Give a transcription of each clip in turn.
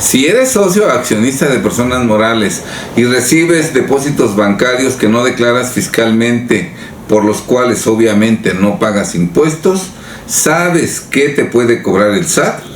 Si eres socio o accionista de personas morales y recibes depósitos bancarios que no declaras fiscalmente, por los cuales obviamente no pagas impuestos, ¿sabes qué te puede cobrar el SAT?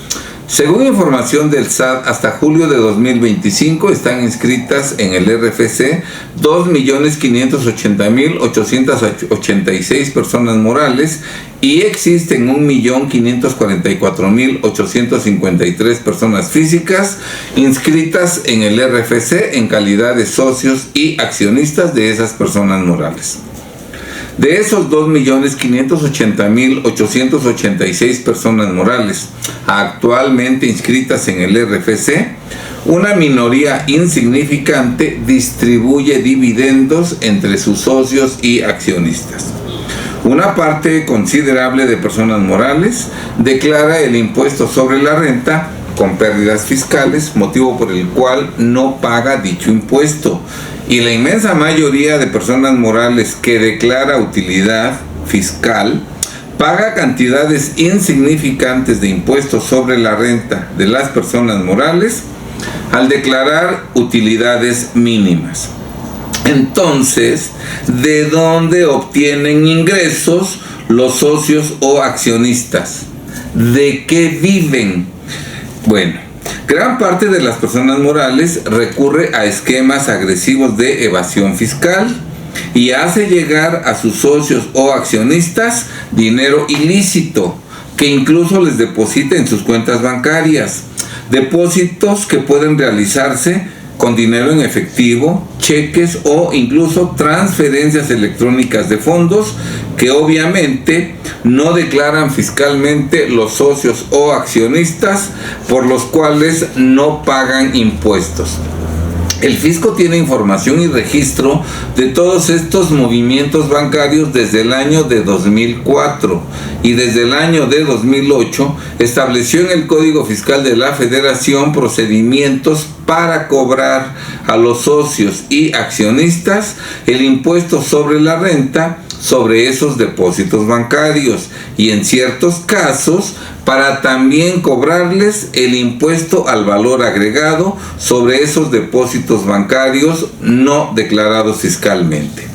Según información del SAT, hasta julio de 2025 están inscritas en el RFC 2.580.886 personas morales y existen 1.544.853 personas físicas inscritas en el RFC en calidad de socios y accionistas de esas personas morales. De esos 2.580.886 personas morales actualmente inscritas en el RFC, una minoría insignificante distribuye dividendos entre sus socios y accionistas. Una parte considerable de personas morales declara el impuesto sobre la renta con pérdidas fiscales, motivo por el cual no paga dicho impuesto. Y la inmensa mayoría de personas morales que declara utilidad fiscal paga cantidades insignificantes de impuestos sobre la renta de las personas morales al declarar utilidades mínimas. Entonces, ¿de dónde obtienen ingresos los socios o accionistas? ¿De qué viven? Bueno, gran parte de las personas morales recurre a esquemas agresivos de evasión fiscal y hace llegar a sus socios o accionistas dinero ilícito que incluso les deposita en sus cuentas bancarias. Depósitos que pueden realizarse con dinero en efectivo, cheques o incluso transferencias electrónicas de fondos que obviamente no declaran fiscalmente los socios o accionistas, por los cuales no pagan impuestos. El fisco tiene información y registro de todos estos movimientos bancarios desde el año de 2004 y desde el año de 2008 estableció en el Código Fiscal de la Federación procedimientos para cobrar a los socios y accionistas el impuesto sobre la renta sobre esos depósitos bancarios y en ciertos casos para también cobrarles el impuesto al valor agregado sobre esos depósitos bancarios no declarados fiscalmente.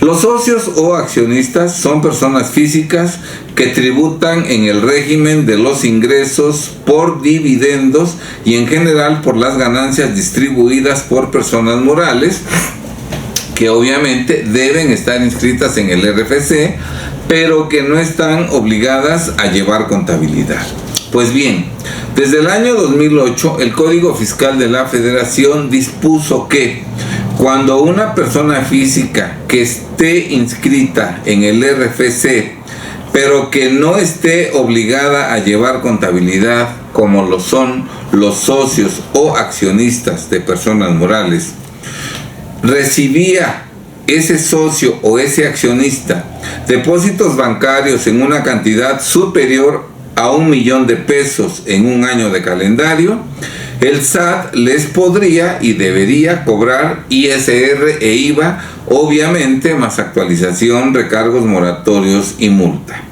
Los socios o accionistas son personas físicas que tributan en el régimen de los ingresos por dividendos y en general por las ganancias distribuidas por personas morales que obviamente deben estar inscritas en el RFC, pero que no están obligadas a llevar contabilidad. Pues bien, desde el año 2008, el Código Fiscal de la Federación dispuso que cuando una persona física que esté inscrita en el RFC, pero que no esté obligada a llevar contabilidad, como lo son los socios o accionistas de personas morales, recibía ese socio o ese accionista depósitos bancarios en una cantidad superior a 1 millón de pesos en un año de calendario, el SAT les podría y debería cobrar ISR e IVA, obviamente más actualización, recargos moratorios y multa.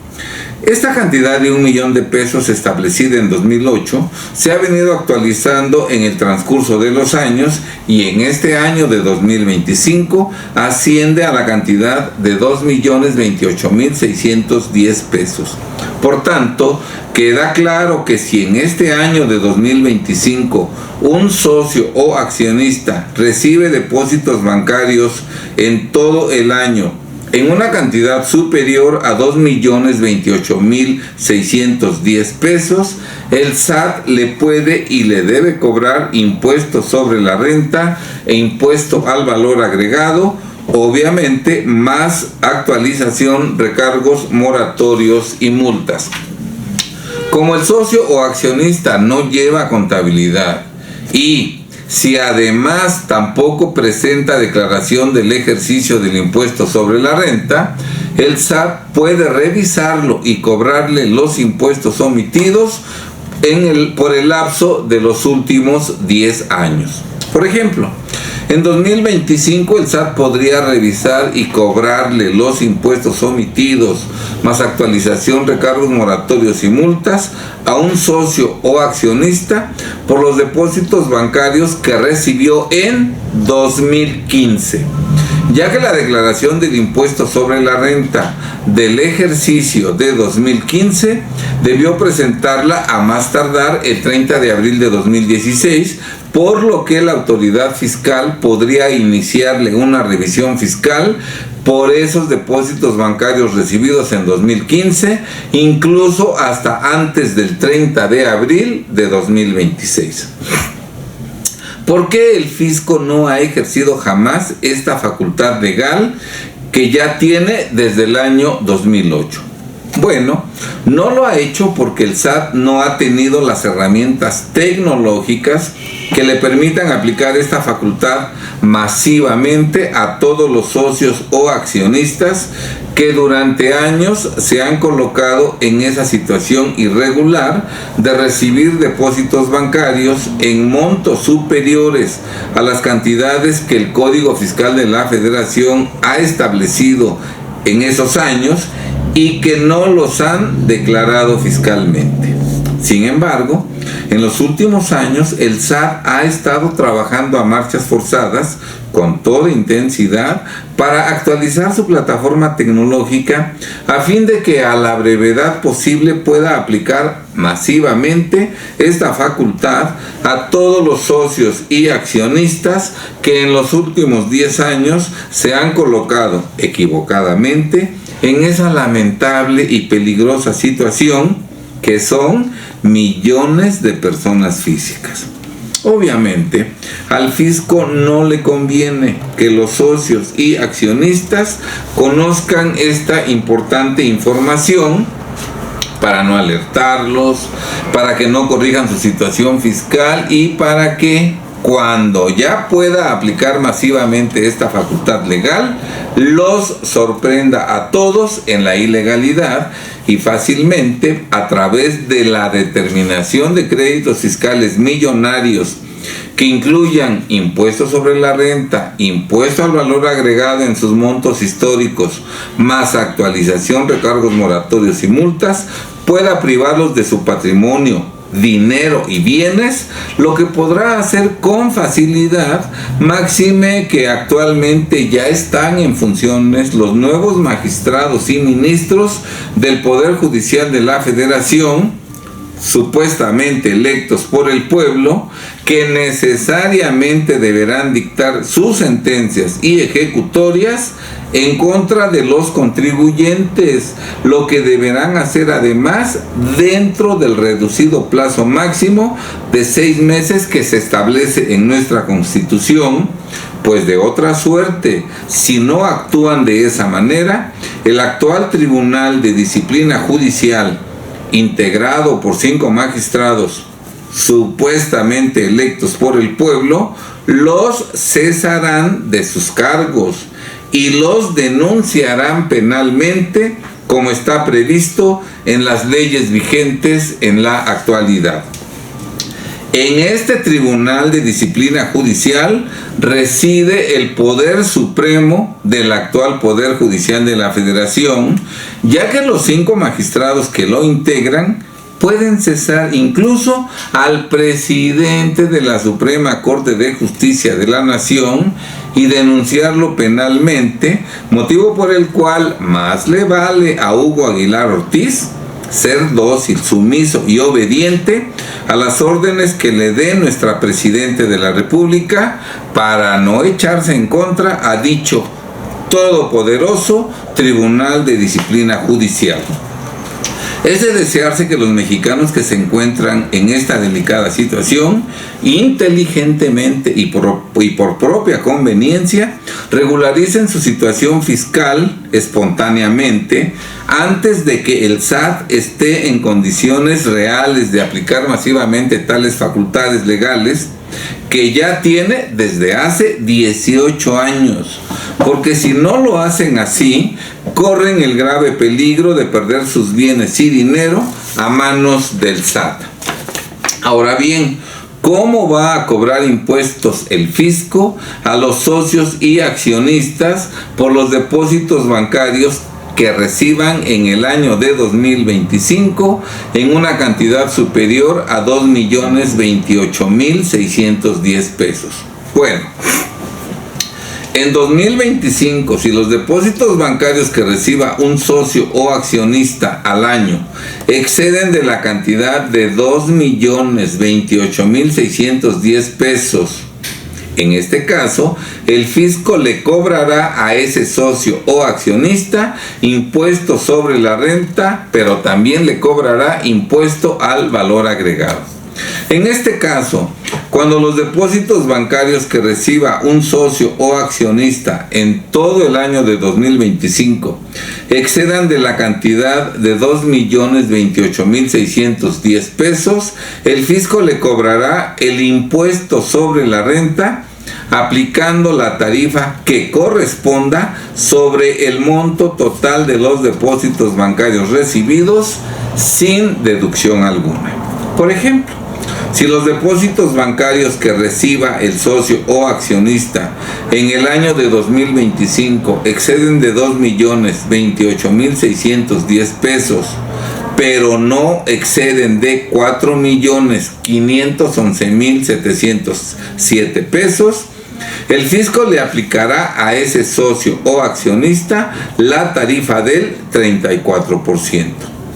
Esta cantidad de 1 millón de pesos establecida en 2008 se ha venido actualizando en el transcurso de los años y en este año de 2025 asciende a la cantidad de 2.028.610 pesos. Por tanto, queda claro que si en este año de 2025 un socio o accionista recibe depósitos bancarios en todo el año en una cantidad superior a 2.028.610 pesos, el SAT le puede y le debe cobrar impuestos sobre la renta e impuesto al valor agregado, obviamente más actualización, recargos moratorios y multas. Como el socio o accionista no lleva contabilidad y si además tampoco presenta declaración del ejercicio del impuesto sobre la renta, el SAT puede revisarlo y cobrarle los impuestos omitidos por el lapso de los últimos 10 años. Por ejemplo, En 2025 el SAT podría revisar y cobrarle los impuestos omitidos, más actualización, recargos, moratorios y multas a un socio o accionista por los depósitos bancarios que recibió en 2015, ya que la declaración del impuesto sobre la renta del ejercicio de 2015 debió presentarla a más tardar el 30 de abril de 2016, por lo que la autoridad fiscal podría iniciarle una revisión fiscal por esos depósitos bancarios recibidos en 2015, incluso hasta antes del 30 de abril de 2026. ¿Por qué el fisco no ha ejercido jamás esta facultad legal que ya tiene desde el año 2008? Bueno, no lo ha hecho porque el SAT no ha tenido las herramientas tecnológicas que le permitan aplicar esta facultad masivamente a todos los socios o accionistas que durante años se han colocado en esa situación irregular de recibir depósitos bancarios en montos superiores a las cantidades que el Código Fiscal de la Federación ha establecido en esos años y que no los han declarado fiscalmente. Sin embargo, en los últimos años el SAT ha estado trabajando a marchas forzadas con toda intensidad para actualizar su plataforma tecnológica a fin de que a la brevedad posible pueda aplicar masivamente esta facultad a todos los socios y accionistas que en los últimos 10 años se han colocado equivocadamente en esa lamentable y peligrosa situación que son millones de personas físicas. Obviamente, al fisco no le conviene que los socios y accionistas conozcan esta importante información para no alertarlos, para que no corrijan su situación fiscal y para que cuando ya pueda aplicar masivamente esta facultad legal, los sorprenda a todos en la ilegalidad y fácilmente a través de la determinación de créditos fiscales millonarios que incluyan impuestos sobre la renta, impuesto al valor agregado en sus montos históricos, más actualización, recargos, moratorios y multas, pueda privarlos de su patrimonio, dinero y bienes, lo que podrá hacer con facilidad, máxime que actualmente ya están en funciones los nuevos magistrados y ministros del Poder Judicial de la Federación, supuestamente electos por el pueblo, que necesariamente deberán dictar sus sentencias y ejecutorias en contra de los contribuyentes, lo que deberán hacer además dentro del reducido plazo máximo de 6 meses que se establece en nuestra Constitución, pues de otra suerte, si no actúan de esa manera, el actual Tribunal de Disciplina Judicial, integrado por 5 magistrados supuestamente electos por el pueblo, los cesarán de sus cargos y los denunciarán penalmente como está previsto en las leyes vigentes en la actualidad. En este Tribunal de Disciplina Judicial reside el poder supremo del actual Poder Judicial de la Federación, ya que los 5 magistrados que lo integran pueden cesar incluso al presidente de la Suprema Corte de Justicia de la Nación y denunciarlo penalmente, motivo por el cual más le vale a Hugo Aguilar Ortiz ser dócil, sumiso y obediente a las órdenes que le dé nuestra Presidenta de la República para no echarse en contra a dicho todopoderoso Tribunal de Disciplina Judicial. Es de desearse que los mexicanos que se encuentran en esta delicada situación, inteligentemente y por propia conveniencia, regularicen su situación fiscal espontáneamente antes de que el SAT esté en condiciones reales de aplicar masivamente tales facultades legales que ya tiene desde hace 18 años, porque si no lo hacen así, corren el grave peligro de perder sus bienes y dinero a manos del SAT. Ahora bien, ¿Cómo va a cobrar impuestos el fisco a los socios y accionistas por los depósitos bancarios que reciban en el año de 2025 en una cantidad superior a 2.028.610 pesos? Bueno, en 2025, si los depósitos bancarios que reciba un socio o accionista al año exceden de la cantidad de 2.028.610 pesos, en este caso, el fisco le cobrará a ese socio o accionista impuesto sobre la renta, pero también le cobrará impuesto al valor agregado. En este caso, cuando los depósitos bancarios que reciba un socio o accionista en todo el año de 2025 excedan de la cantidad de 2.028.610 pesos, el fisco le cobrará el impuesto sobre la renta aplicando la tarifa que corresponda sobre el monto total de los depósitos bancarios recibidos sin deducción alguna. Por ejemplo, si los depósitos bancarios que reciba el socio o accionista en el año de 2025 exceden de 2.028.610 pesos, pero no exceden de 4.511.707 pesos, el fisco le aplicará a ese socio o accionista la tarifa del 34%.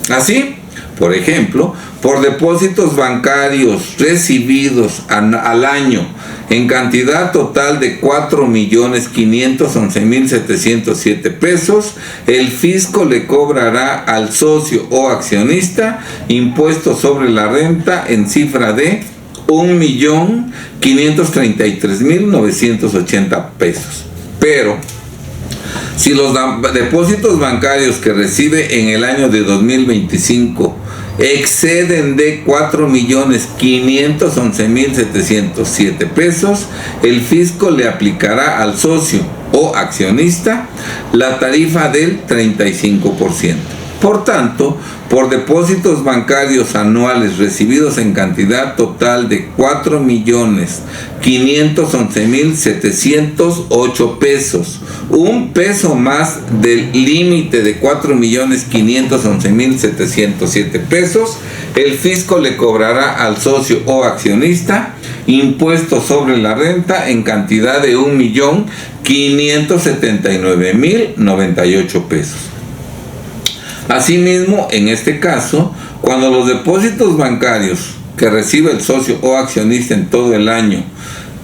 Así, por ejemplo, por depósitos bancarios recibidos al año en cantidad total de 4.511.707 pesos, el fisco le cobrará al socio o accionista impuesto sobre la renta en cifra de 1.533.980 pesos. Pero si los depósitos bancarios que recibe en el año de 2025 exceden de 4.511.707 pesos, el fisco le aplicará al socio o accionista la tarifa del 35%. Por tanto, por depósitos bancarios anuales recibidos en cantidad total de 4.511.708 pesos, un peso más del límite de 4.511.707 pesos, el fisco le cobrará al socio o accionista impuesto sobre la renta en cantidad de 1.579.098 pesos. Asimismo, en este caso, cuando los depósitos bancarios que recibe el socio o accionista en todo el año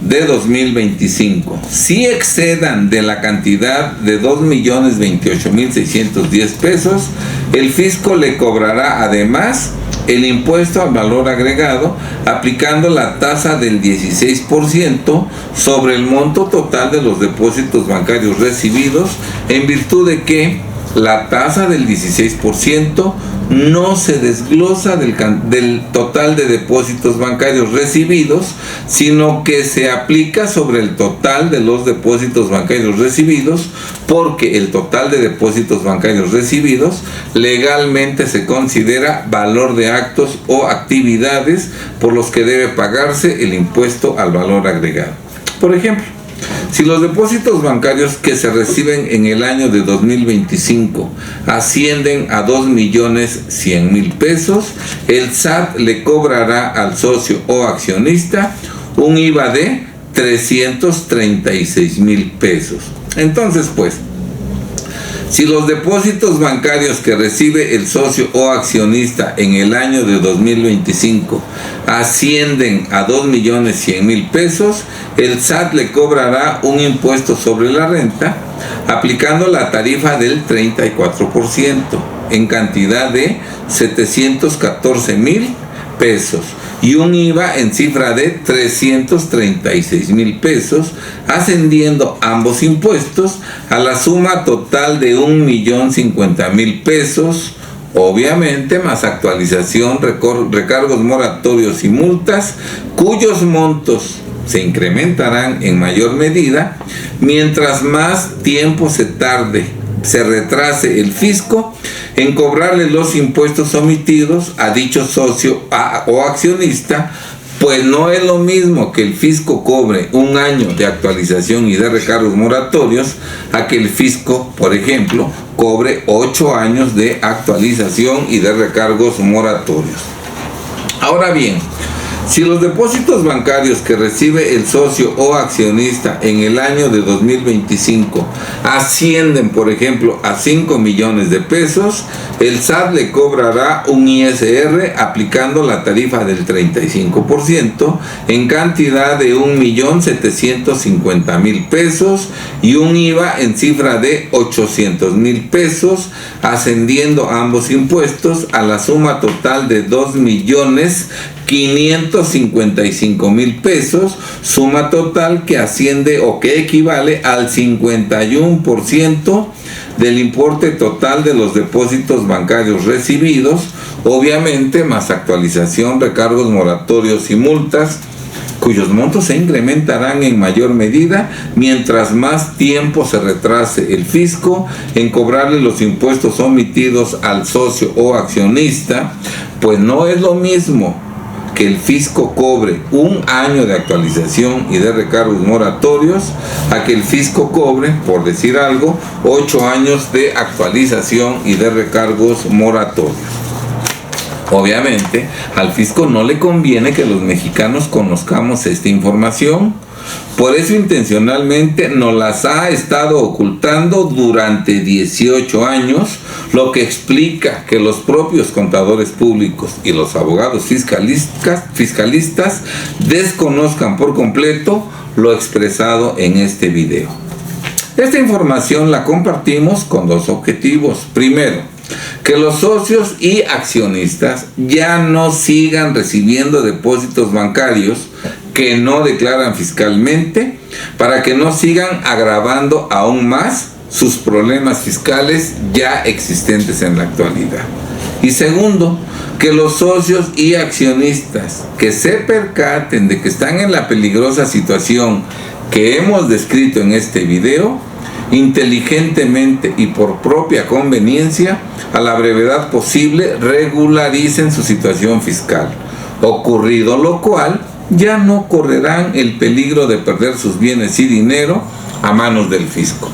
de 2025 si excedan de la cantidad de 2.028.610 pesos, el fisco le cobrará además el impuesto al valor agregado aplicando la tasa del 16% sobre el monto total de los depósitos bancarios recibidos, en virtud de que la tasa del 16% no se desglosa del total de depósitos bancarios recibidos, sino que se aplica sobre el total de los depósitos bancarios recibidos, porque el total de depósitos bancarios recibidos legalmente se considera valor de actos o actividades por los que debe pagarse el impuesto al valor agregado. Por ejemplo, si los depósitos bancarios que se reciben en el año de 2025 ascienden a 2.100.000 pesos, el SAT le cobrará al socio o accionista un IVA de 336.000 pesos. Entonces, pues, si los depósitos bancarios que recibe el socio o accionista en el año de 2025 ascienden a 2.100.000 pesos, el SAT le cobrará un impuesto sobre la renta aplicando la tarifa del 34% en cantidad de 714.000 pesos y un IVA en cifra de 336.000 pesos, ascendiendo ambos impuestos a la suma total de 1.050.000 pesos, obviamente más actualización, recargos moratorios y multas, cuyos montos se incrementarán en mayor medida mientras más tiempo se retrase el fisco en cobrarle los impuestos omitidos a dicho socio o accionista Pues no es lo mismo que el fisco cobre un año de actualización y de recargos moratorios a que el fisco, por ejemplo, cobre 8 años de actualización y de recargos moratorios. Ahora bien, si los depósitos bancarios que recibe el socio o accionista en el año de 2025 ascienden, por ejemplo, a 5 millones de pesos, el SAT le cobrará un ISR aplicando la tarifa del 35% en cantidad de 1.750.000 pesos y un IVA en cifra de 800.000 pesos, ascendiendo ambos impuestos a la suma total de 2.555.000 pesos, suma total que asciende o que equivale al 51% del importe total de los depósitos bancarios recibidos, obviamente más actualización, recargos moratorios y multas, cuyos montos se incrementarán en mayor medida mientras más tiempo se retrase el fisco en cobrarle los impuestos omitidos al socio o accionista, pues no es lo mismo que el fisco cobre un año de actualización y de recargos moratorios a que el fisco cobre, por decir algo, 8 años de actualización y de recargos moratorios. Obviamente, al fisco no le conviene que los mexicanos conozcamos esta información. Por eso intencionalmente nos las ha estado ocultando durante 18 años, lo que explica que los propios contadores públicos y los abogados fiscalistas desconozcan por completo lo expresado en este video. Esta información la compartimos con dos objetivos. Primero, que los socios y accionistas ya no sigan recibiendo depósitos bancarios que no declaran fiscalmente, para que no sigan agravando aún más sus problemas fiscales ya existentes en la actualidad. Y segundo, que los socios y accionistas que se percaten de que están en la peligrosa situación que hemos descrito en este video, inteligentemente y por propia conveniencia, a la brevedad posible regularicen su situación fiscal, ocurrido lo cual ya no correrán el peligro de perder sus bienes y dinero a manos del fisco.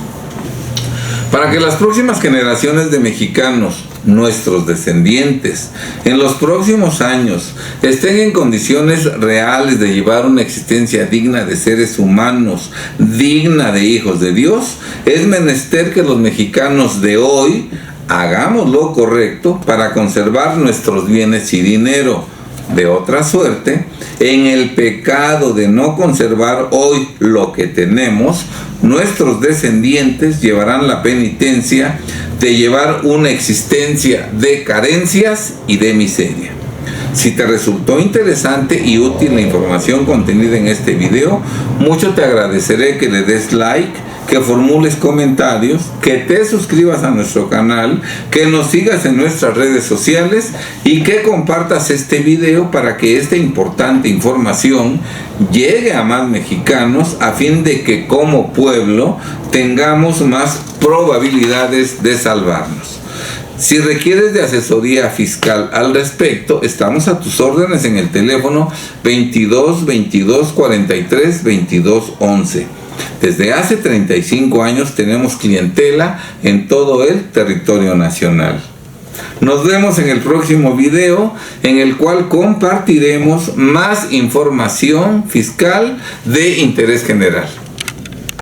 Para que las próximas generaciones de mexicanos, nuestros descendientes, en los próximos años estén en condiciones reales de llevar una existencia digna de seres humanos, digna de hijos de Dios, es menester que los mexicanos de hoy hagamos lo correcto para conservar nuestros bienes y dinero. De otra suerte, en el pecado de no conservar hoy lo que tenemos, nuestros descendientes llevarán la penitencia de llevar una existencia de carencias y de miseria. Si te resultó interesante y útil la información contenida en este video, mucho te agradeceré que le des like, que formules comentarios, que te suscribas a nuestro canal, que nos sigas en nuestras redes sociales y que compartas este video para que esta importante información llegue a más mexicanos a fin de que como pueblo tengamos más probabilidades de salvarnos. Si requieres de asesoría fiscal al respecto, estamos a tus órdenes en el teléfono 22 22 43 22 11. Desde hace 35 años tenemos clientela en todo el territorio nacional. Nos vemos en el próximo video, en el cual compartiremos más información fiscal de interés general.